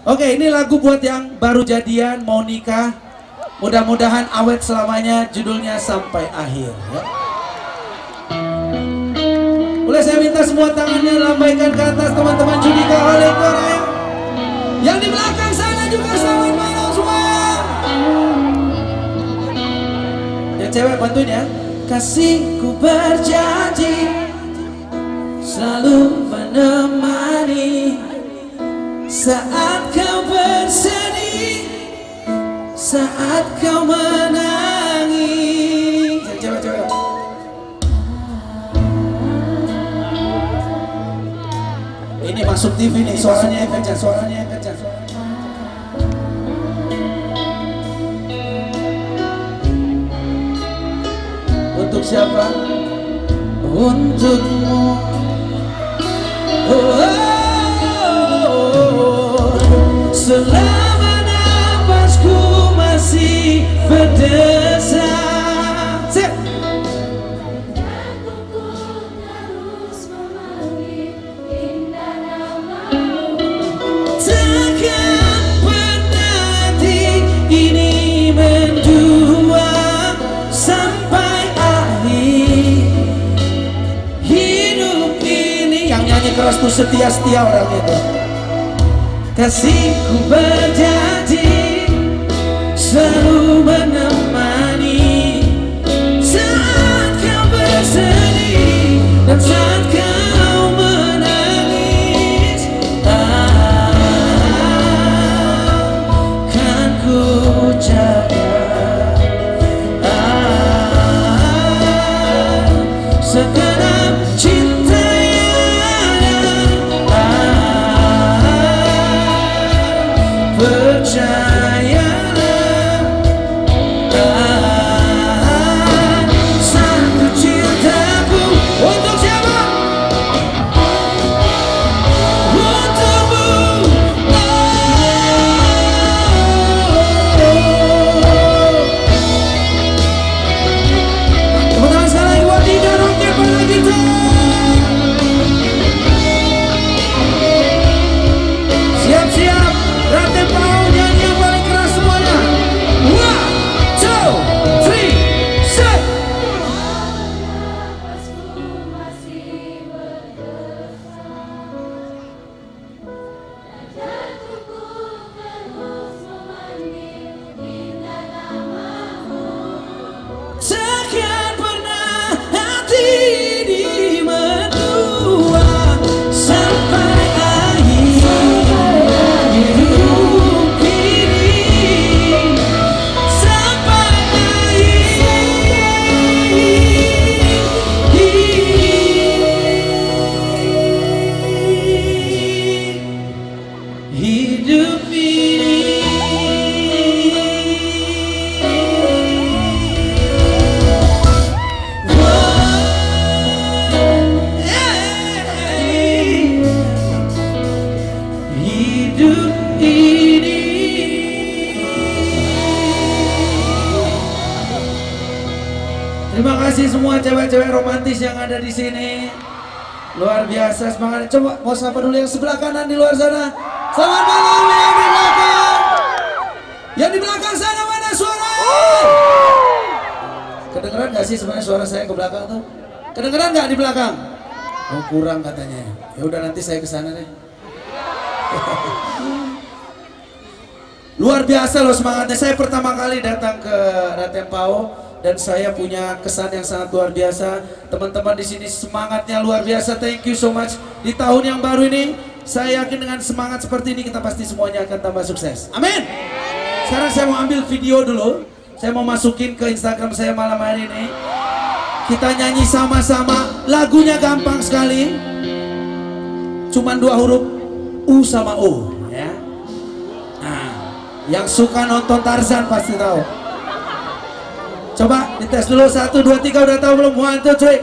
Oke, ini lagu buat yang baru jadian, mau nikah. Mudah-mudahan awet selamanya, judulnya Sampai Akhir. Ya. Boleh saya minta semua tangannya lambaikan ke atas, teman-teman Judika Kolektor ya. Yang di belakang sana juga selamat malam semuanya. Yang cewek bantuin ya. Kasihku berjanji selalu menemani saat kau bersedih, saat kau menangis. Cewek-cewek. Ini masuk TV nih, suaranya yang kencang, suaranya yang kencang. Untuk siapa? Untukmu. Selama napasku masih berdesak. Takkan pernah hati ini mendua sampai akhir hidup ini. Yang nyanyi keras tuh setia-setia orang itu. Kasihku berjanji selalu menemani saat kau bersedih dan saat kau menangis. Akan ku jaga segenap cinta. Satu cintaku untuk siapa? Untukmu. Teman-teman sekalian buat Dida Roket pada kita. Siap-siap, Raten Pau nyanyi yang paling keras semuanya. 1, 2, 3, set. Takkan pernah hati ini mendua sampai akhir hidup ini, sampai akhir hidup ini. Hidup ini. Terima kasih semua cewek-cewek romantis yang ada di sini. Luar biasa semangat. Coba mau sapa dulu yang sebelah kanan di luar sana. Selamat malam yang di belakang. Yang di belakang sana mana suara? Kedengeran nggak sih sebenarnya suara saya ke belakang tuh? Kedengeran nggak di belakang? Oh kurang katanya. Ya udah nanti saya ke sana deh. Luar biasa loh semangatnya. Saya pertama kali datang ke Raten Pau dan saya punya kesan yang sangat luar biasa. Teman-teman di sini semangatnya luar biasa. Thank you so much. Di tahun yang baru ini, saya yakin dengan semangat seperti ini kita pasti semuanya akan tambah sukses. Amin. Sekarang saya mau ambil video dulu. Saya mau masukin ke Instagram saya malam hari ini. Kita nyanyi sama-sama. Lagunya gampang sekali. Cuman 2 huruf. U sama O ya. Nah, yang suka nonton Tarzan pasti tahu. Coba dites dulu 1, 2, 3 udah tahu belum? 1, 2, 3.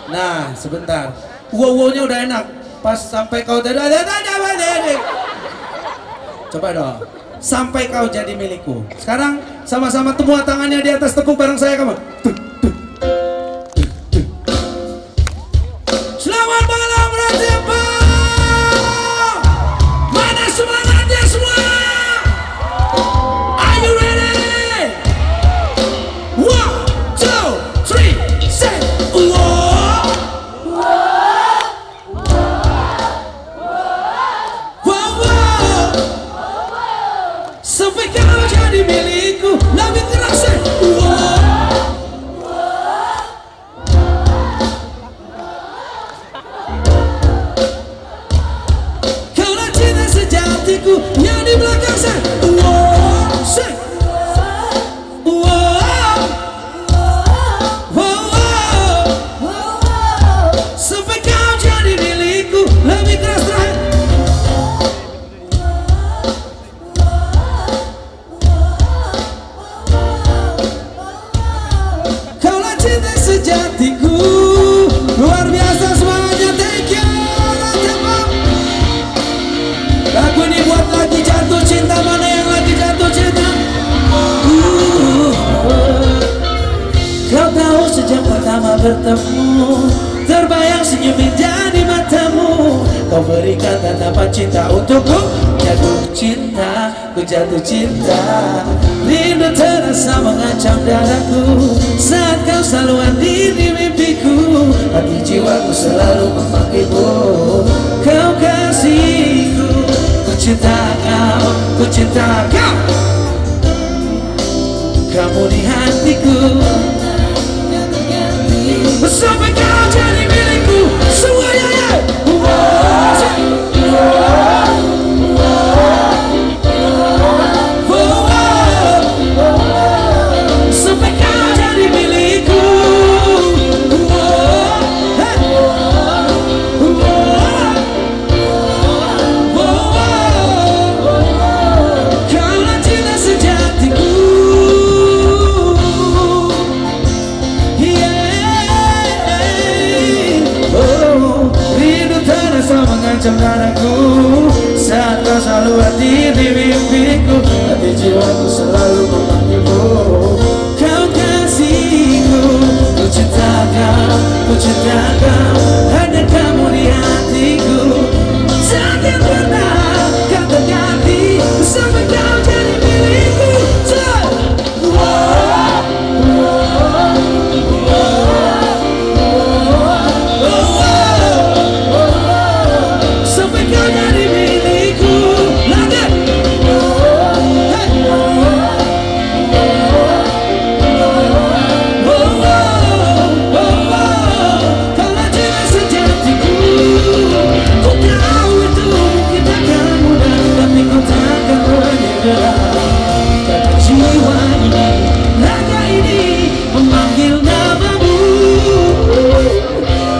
Nah, sebentar. Wow-nya udah enak. Pas sampai kau coba dong. sampai kau jadi milikku. Sekarang sama-sama semua tangannya di atas, tepuk bareng saya kamu. Selamat malam Raja Pau. Mana semangatnya semua? Are you ready? 1, 2, 3, say wow. Sampai kau jadi milikku, lebih keras say wow. Kaulah cinta sejatiku yang di belakang say wow, say wow, wow. Sampai kau jadi milikku, lebih keras terakhir. Kaulah cinta sejatiku, luar biasa semangatnya, thank you. Lagu ini buat lagi jatuh cinta, mana yang lagi jatuh cinta? Kau tahu sejak pertama bertemu, terbayang senyum indah di matamu. Kau berikan tatapan cinta untukku, jatuh cinta, ku jatuh cinta. Rindu terasa mengancam dadaku, saat kau selalu hadir di mimpiku. Hati jiwaku selalu memanggilmu, kau kasihku. Ku cinta kau, ku cinta kau. Kamu di hatiku, sampai kau jadi milikku. Semuanya ya. Sampai kau jadi milikku. Kaulah cinta sejatiku. Rindu terasa mengancam dadaku, saat kau selalu hadir di mimpiku. Hati jiwaku selalu memanggilmu, kau kasihku. Ku cinta kau, ku cinta kau. Hanya kamu di hatiku, takkan pernah kau terganti. Sampai kau jadi milikku. Sampai kau jadi milikku. Lagi. Kaulah cinta sejatiku. Ku tahu itu mungkin takkan mudah, tapi ku takkan menyerah. Karena jiwa ini, raga ini memanggil namamu.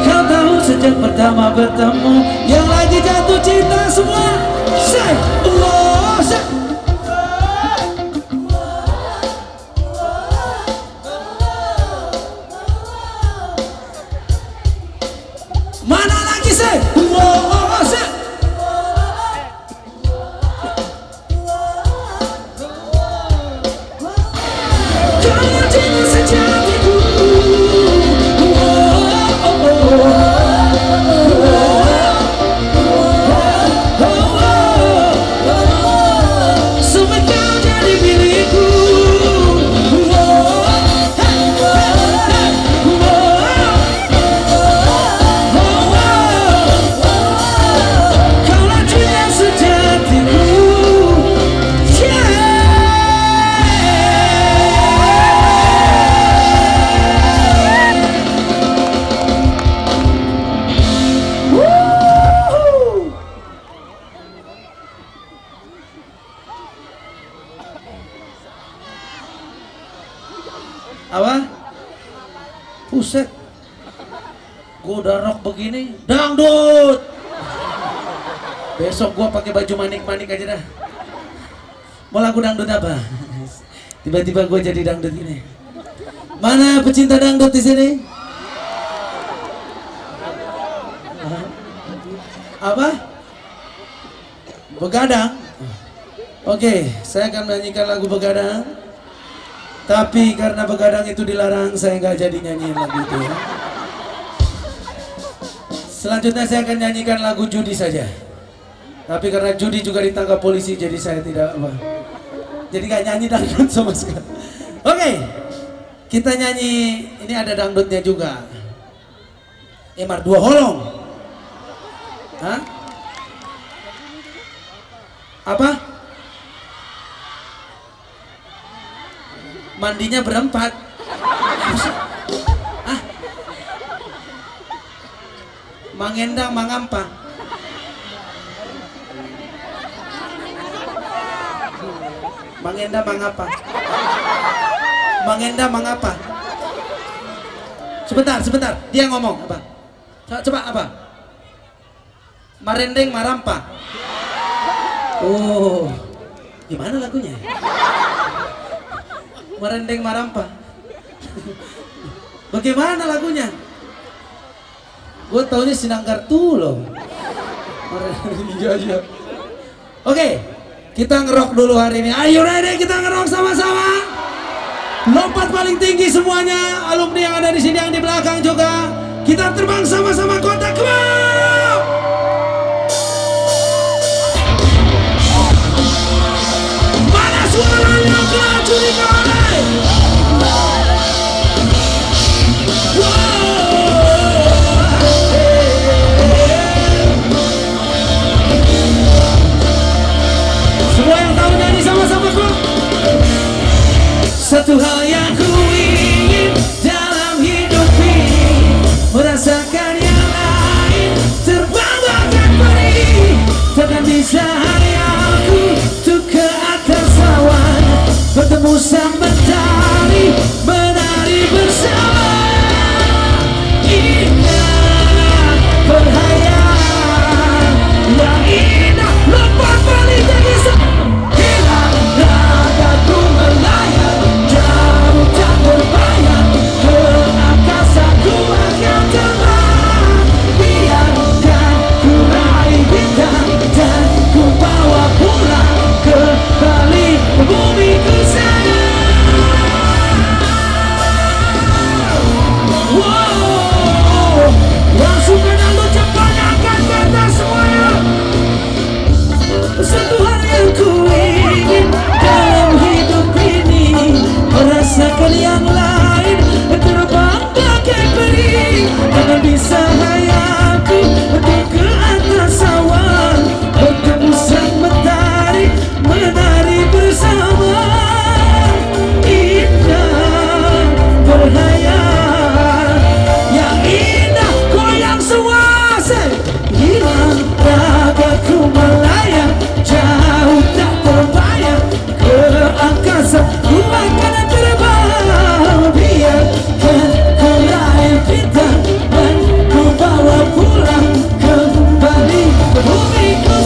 Kau tahu sejak pertama bertemu, yang lagi jatuh cinta semua say Allah, say. Mana lagi say Allah, say. Kaulah cinta sejatiku. Sampai kau jadi milikku. Kaulah cinta sejatiku. Apa? Buset, gua udah rock begini, dangdut. Besok gua pakai baju manik-manik aja dah. Mau lagu dangdut apa? Tiba-tiba gua jadi dangdut gini. Mana pecinta dangdut di sini? Apa? Begadang? Oke, saya akan menyanyikan lagu Begadang. Tapi karena Begadang itu dilarang, saya nggak jadi nyanyiin lagu itu ya. Selanjutnya saya akan nyanyikan lagu Judi saja. Tapi karena judi juga ditangkap polisi, jadi saya tidak apa. Jadi nggak nyanyi dangdut sama sekali. Oke, kita nyanyi. Ini ada dangdutnya juga. Emar dua holong. Hah? Apa? Mandinya berempat. Ah? Mangendang mangampa. Mangenda mangapa? Mangenda mangapa? Sebentar, dia ngomong apa? Coba apa? Marendeng marampa. Oh, gimana lagunya? Marendeng marampa. Bagaimana lagunya? Gue taunya Sinanggar Tulo. Iya. Oke, kita ngerok dulu hari ini. Ayo ready, kita ngerok sama-sama. Lompat paling tinggi semuanya. Alumni yang ada di sini, yang di belakang juga. Kita terbang sama-sama, kontak. Wow! Mana suaranya kelacuri kali? Semua yang tahu nyanyi sama-sama kok. Satu hal yang ku ingin dalam hidup ini, merasakan yang lain, terbang bagaikan peri. Takkan bisa hanya aku tuh ke atas awan, bertemu sang mentari, menari bersama. Indah berhayal, yang indah lompat paling tinggi. Hilang ragaku melayang, jauh tak terbayang, ke angkasa ku akan terbang. Biarkan ku raih bintang dan ku bawa pulang kembali ke bumi ku sayang. Wow, yang suka dangdut cepat angkat ke atas semuanya. Satu hal yang ku ingin dalam hidup ini, merasakan yang lain, terbang bagai peri. Takkan bisa hayalku untuk ke atas awan, bertemu sang mentari, menari bersama. Indah berhayal, yang indah goyang semua. Hilang ragaku melayang, jauh tak terbayang, ke angkasa ku akan terbang. Biarkan ku raih bintang dan ku bawa pulang kembali ke bumi ku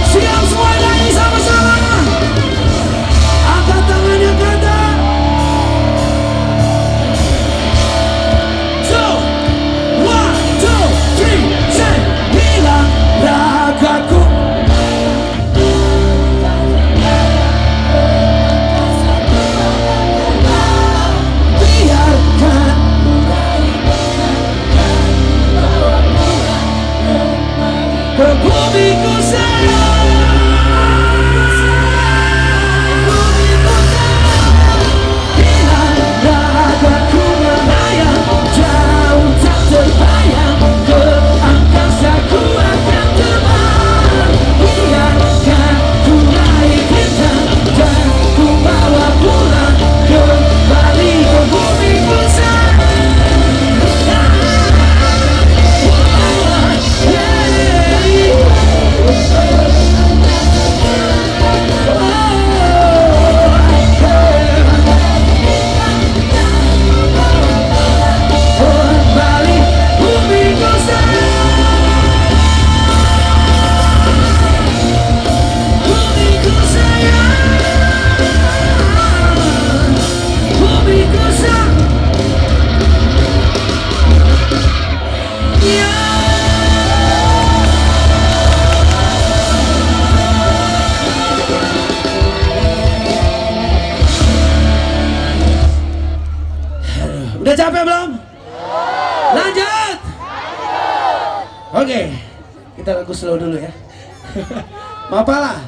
siap semua nyanyi sama-sama. Angkat tangannya ke atas. So, 1, 2, 3, say. Hilang ragaku. Biarkan ke bumi ku sayang. Hilang ragaku melayang, jauh tak terbayang, ke angkasa ku akan terbang. Biarkan ku raih bintang dan ku bawa pulang kembali ke bumi ku sayang. Yeah. slow dulu ya. Mapala.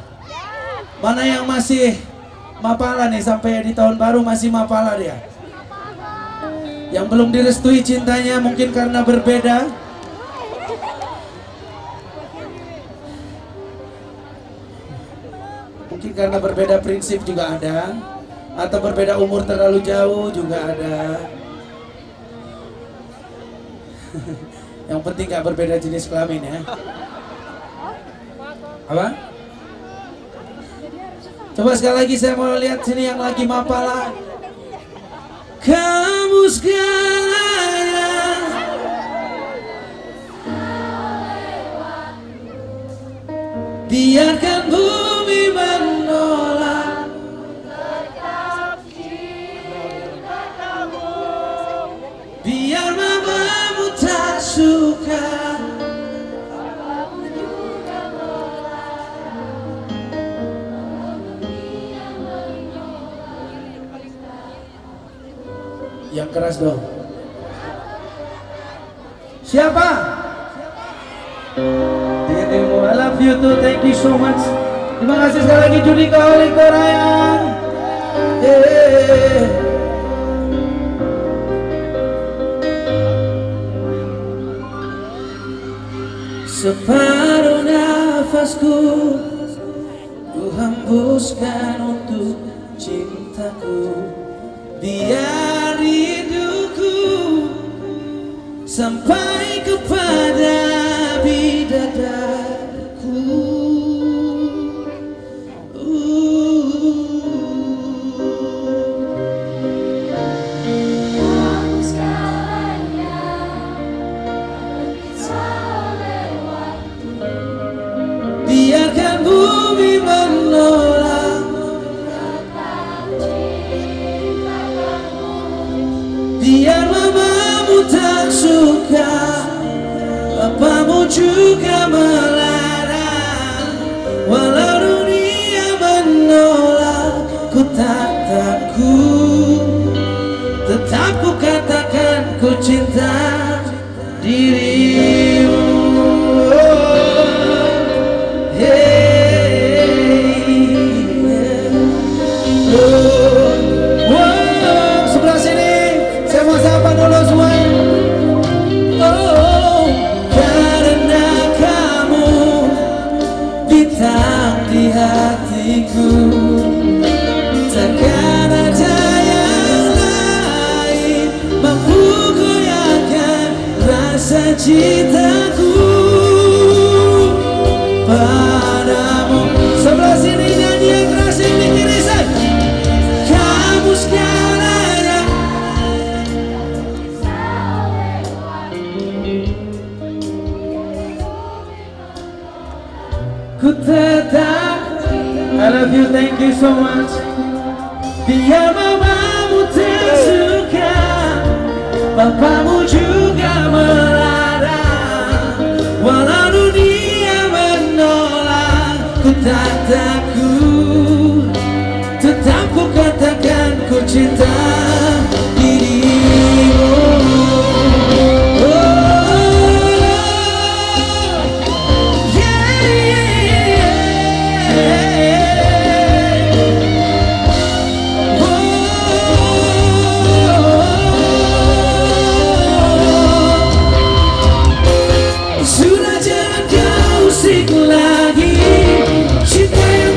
Mana yang masih Mapala nih sampai di tahun baru masih Mapala dia? Yang belum direstui cintanya mungkin karena berbeda. Mungkin karena berbeda prinsip juga ada. Atau berbeda umur terlalu jauh juga ada. Yang penting gak berbeda jenis kelamin ya. Apa? Coba sekali lagi saya mau lihat sini yang lagi Mapala. Kamu segalanya, biarkan bumi menolak, biar mamamu tak suka. Yang keras dong. Siapa? Dirimu, I love you too, thank you so much. Terima kasih sekali lagi Judika Oliktoraya. Separuh nafasku ku hembuskan untuk cintaku. Biar rinduku sampai kepada bidadariku. Kamu segalanya, bisa lewati. Biarkan bumi menolak, biar mamamu tak suka, papamu juga melarang. Walau dunia menolak, ku tak takut. Tetap ku katakan ku cinta dirimu. Sebelah sini saya mau sapa dulu semua. Oh, karena kamu bintang di hatiku, takkan ada yang lain mampu goyahkan rasa cintaku padamu. Sebelah sini nyanyi yang keras ini kiri saya. Kamu segalanya, ku tetap. I love you, thank you so much. Biar mamamu tak suka, papamu juga melarang. Walau dunia menolak, ku tak takut. Tetap ku katakan ku cinta dirimu. Sudah jangan kau usik lagi cinta yang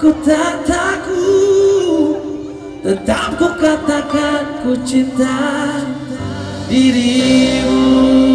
Ku tak takut, tetap ku katakan ku cinta dirimu.